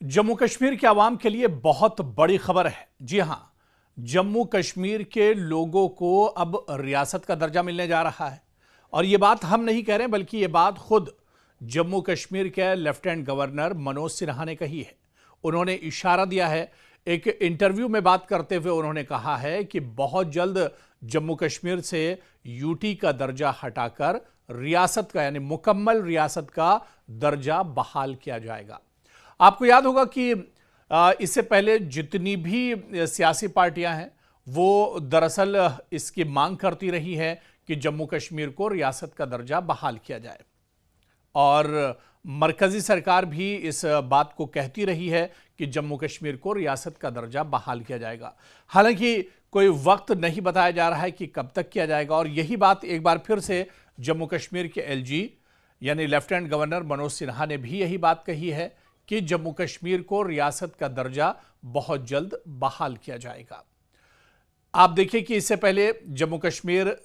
जम्मू कश्मीर के आवाम के लिए बहुत बड़ी खबर है। जी हां, जम्मू कश्मीर के लोगों को अब रियासत का दर्जा मिलने जा रहा है। और यह बात हम नहीं कह रहे, बल्कि यह बात खुद जम्मू कश्मीर के लेफ्टिनेंट गवर्नर मनोज सिन्हा ने कही है। उन्होंने इशारा दिया है, एक इंटरव्यू में बात करते हुए उन्होंने कहा है कि बहुत जल्द जम्मू कश्मीर से यूटी का दर्जा हटाकर रियासत का, यानी मुकम्मल रियासत का दर्जा बहाल किया जाएगा। आपको याद होगा कि इससे पहले जितनी भी सियासी पार्टियां हैं वो दरअसल इसकी मांग करती रही है कि जम्मू कश्मीर को रियासत का दर्जा बहाल किया जाए, और मरकजी सरकार भी इस बात को कहती रही है कि जम्मू कश्मीर को रियासत का दर्जा बहाल किया जाएगा। हालांकि कोई वक्त नहीं बताया जा रहा है कि कब तक किया जाएगा, और यही बात एक बार फिर से जम्मू कश्मीर के एलजी यानी लेफ्टिनेंट गवर्नर मनोज सिन्हा ने भी यही बात कही है कि जम्मू कश्मीर को रियासत का दर्जा बहुत जल्द बहाल किया जाएगा। आप देखिए कि इससे पहले जम्मू कश्मीर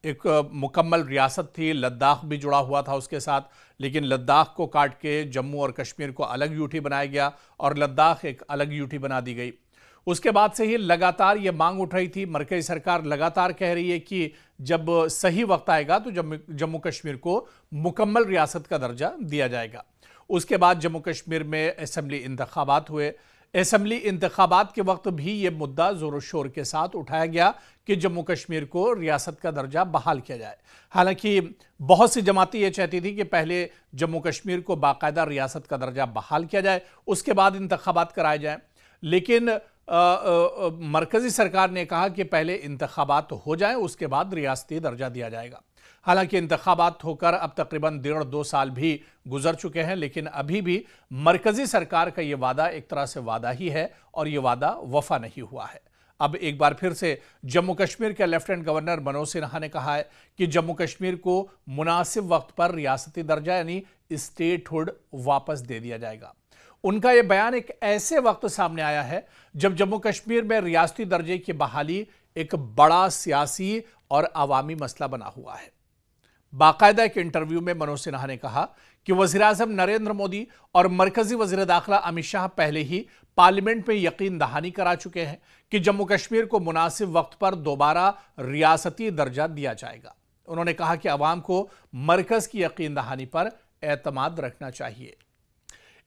एक मुकम्मल रियासत थी, लद्दाख भी जुड़ा हुआ था उसके साथ, लेकिन लद्दाख को काट के जम्मू और कश्मीर को अलग यूटी बनाया गया और लद्दाख एक अलग यूटी बना दी गई। उसके बाद से ही लगातार ये मांग उठ रही थी, मरकजी सरकार लगातार कह रही है कि जब सही वक्त आएगा तो जम्मू कश्मीर को मुकम्मल रियासत का दर्जा दिया जाएगा। उसके बाद जम्मू कश्मीर में असेंबली इंतखाबात हुए। असेंबली इंतखाबात के वक्त भी यह मुद्दा जोर शोर के साथ उठाया गया कि जम्मू कश्मीर को रियासत का दर्जा बहाल किया जाए। हालांकि बहुत सी जमातें यह चाहती थी कि पहले जम्मू कश्मीर को बाकायदा रियासत का दर्जा बहाल किया जाए, उसके बाद इंतखाबात कराए जाए। लेकिन मरकजी सरकार ने कहा कि पहले इंतखाबात हो जाए, उसके बाद रियासती दर्जा दिया जाएगा। हालांकि इंतखाबात होकर अब तकरीबन 1.5-2 साल भी गुजर चुके हैं, लेकिन अभी भी मरकजी सरकार का यह वादा एक तरह से वादा ही है और यह वादा वफा नहीं हुआ है। अब एक बार फिर से जम्मू कश्मीर के लेफ्टिनेंट गवर्नर मनोज सिन्हा ने कहा है कि जम्मू कश्मीर को मुनासिब वक्त पर रियासती दर्जा यानी स्टेटहुड वापस दे दिया जाएगा। उनका यह बयान एक ऐसे वक्त सामने आया है जब जम्मू कश्मीर में रियासती दर्जे की बहाली एक बड़ा सियासी और अवामी मसला बना हुआ है। बाकायदा एक इंटरव्यू में मनोज सिन्हा ने कहा कि वज़ीर-ए-आज़म नरेंद्र मोदी और मरकजी वज़ीर दाखिला अमित शाह पहले ही पार्लियामेंट में यकीन दहानी करा चुके हैं कि जम्मू कश्मीर को मुनासिब वक्त पर दोबारा रियासती दर्जा दिया जाएगा। उन्होंने कहा कि अवाम को मरकज की यकीन दहानी पर एतमाद रखना चाहिए।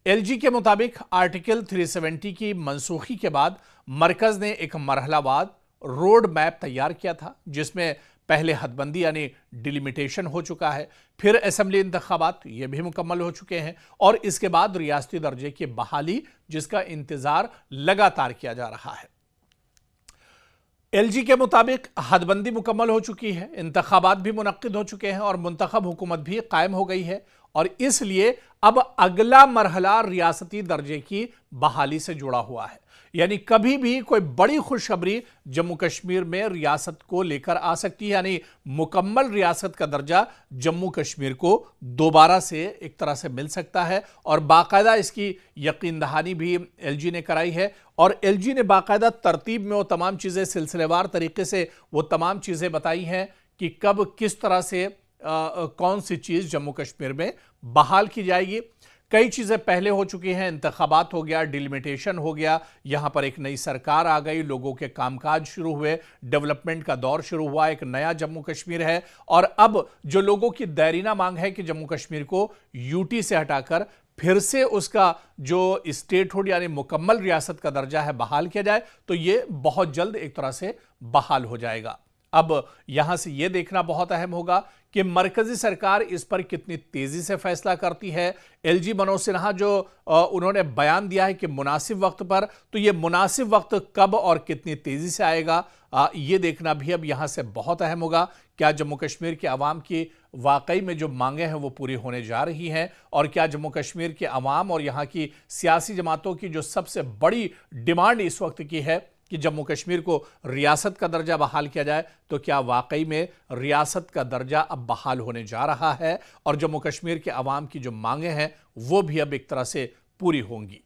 एलजी के मुताबिक आर्टिकल 370 की मनसूखी के बाद मरकज ने एक मरहलावार रोड मैप तैयार किया था, जिसमें पहले हदबंदी यानी डिलिमिटेशन हो चुका है, फिर असेंबली इंतखाबात ये भी मुकम्मल हो चुके हैं, और इसके बाद रियासती दर्जे की बहाली जिसका इंतजार लगातार किया जा रहा है। एलजी के मुताबिक हदबंदी मुकम्मल हो चुकी है, इंतखाबात भी मुनक्किद हो चुके हैं और मुंतखब हुकूमत भी कायम हो गई है, और इसलिए अब अगला मरहला रियासती दर्जे की बहाली से जुड़ा हुआ है। यानी कभी भी कोई बड़ी खुशखबरी जम्मू कश्मीर में रियासत को लेकर आ सकती है, यानी मुकम्मल रियासत का दर्जा जम्मू कश्मीर को दोबारा से एक तरह से मिल सकता है। और बाकायदा इसकी यकीन दहानी भी एलजी ने कराई है, और एलजी ने बाकायदा तरतीब में वो तमाम चीज़ें सिलसिलेवार तरीके से वो तमाम चीज़ें बताई हैं कि कब किस तरह से कौन सी चीज़ जम्मू कश्मीर में बहाल की जाएगी। कई चीज़ें पहले हो चुकी हैं, इंतखाबात हो गया, डिलिमिटेशन हो गया, यहाँ पर एक नई सरकार आ गई, लोगों के कामकाज शुरू हुए, डेवलपमेंट का दौर शुरू हुआ, एक नया जम्मू कश्मीर है। और अब जो लोगों की दैरीना मांग है कि जम्मू कश्मीर को यूटी से हटाकर फिर से उसका जो स्टेटहुड यानी मुकम्मल रियासत का दर्जा है बहाल किया जाए, तो ये बहुत जल्द एक तरह से बहाल हो जाएगा। अब यहां से यह देखना बहुत अहम होगा कि मरकजी सरकार इस पर कितनी तेजी से फैसला करती है। एलजी मनोज सिन्हा जो उन्होंने बयान दिया है कि मुनासिब वक्त पर, तो यह मुनासिब वक्त कब और कितनी तेजी से आएगा, यह देखना भी अब यहां से बहुत अहम होगा। क्या जम्मू कश्मीर के अवाम की वाकई में जो मांगे हैं वो पूरी होने जा रही हैं, और क्या जम्मू कश्मीर के अवाम और यहां की सियासी जमातों की जो सबसे बड़ी डिमांड इस वक्त की है कि जम्मू कश्मीर को रियासत का दर्जा बहाल किया जाए, तो क्या वाकई में रियासत का दर्जा अब बहाल होने जा रहा है और जम्मू कश्मीर के अवाम की जो मांगे हैं वो भी अब एक तरह से पूरी होंगी।